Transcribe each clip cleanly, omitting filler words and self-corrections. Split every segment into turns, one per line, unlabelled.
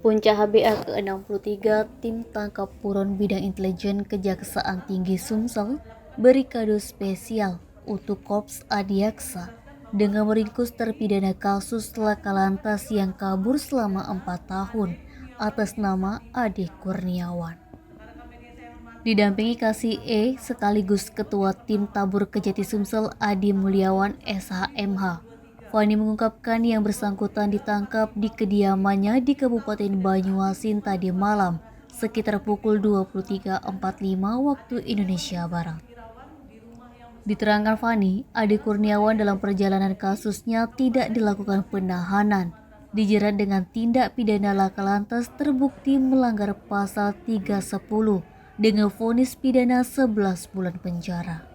Puncak HBA ke-63 Tim Tangkap Buron Bidang Intelijen Kejaksaan Tinggi Sumsel beri kado spesial untuk Korps Adiaksa dengan meringkus terpidana kasus laka lantas yang kabur selama 4 tahun atas nama Ade Kurniawan. Didampingi Kasih E sekaligus Ketua Tim Tabur Kejati Sumsel Adi Mulyawan SHMH, Fani mengungkapkan yang bersangkutan ditangkap di kediamannya di Kabupaten Banyuasin tadi malam sekitar pukul 23.45 waktu Indonesia Barat. Diterangkan Fani, Ade Kurniawan dalam perjalanan kasusnya tidak dilakukan penahanan, dijerat dengan tindak pidana laka lantas terbukti melanggar pasal 310 dengan vonis pidana 11 bulan penjara.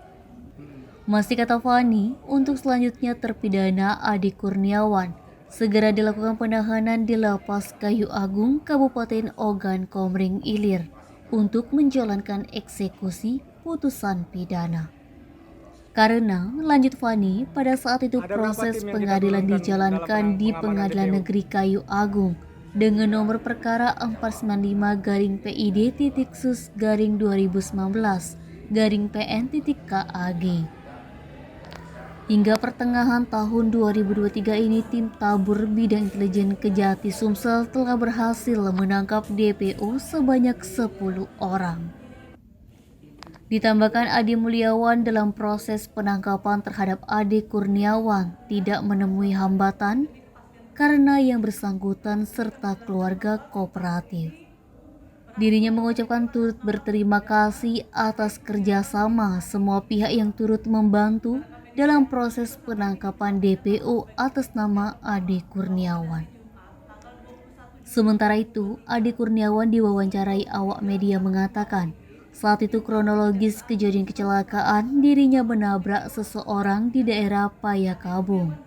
Masih kata Fani, untuk selanjutnya terpidana Ade Kurniawan segera dilakukan penahanan di Lapas Kayu Agung, Kabupaten Ogan Komering Ilir untuk menjalankan eksekusi putusan pidana. Karena, lanjut Fani, pada saat itu proses pengadilan dijalankan di Pengadilan Negeri Kayu Agung dengan nomor perkara 495/PID-sus-2019-PN.KAG. Hingga pertengahan tahun 2023 ini, Tim Tabur Bidang Intelijen Kejati Sumsel telah berhasil menangkap DPO sebanyak 10 orang. Ditambahkan Adi Mulyawan dalam proses penangkapan terhadap Ade Kurniawan tidak menemui hambatan karena yang bersangkutan serta keluarga kooperatif. Dirinya mengucapkan turut berterima kasih atas kerjasama semua pihak yang turut membantu dalam proses penangkapan DPO atas nama Ade Kurniawan. Sementara itu, Ade Kurniawan diwawancarai awak media mengatakan, saat itu kronologis kejadian kecelakaan dirinya menabrak seseorang di daerah Payakabung.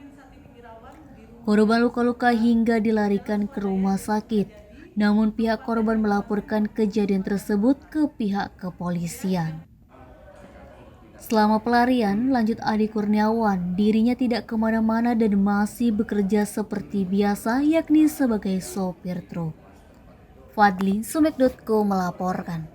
Korban luka-luka hingga dilarikan ke rumah sakit, namun pihak korban melaporkan kejadian tersebut ke pihak kepolisian. Selama pelarian, lanjut Ade Kurniawan, dirinya tidak kemana-mana dan masih bekerja seperti biasa, yakni sebagai sopir truk. Fadli, Sumek.co melaporkan.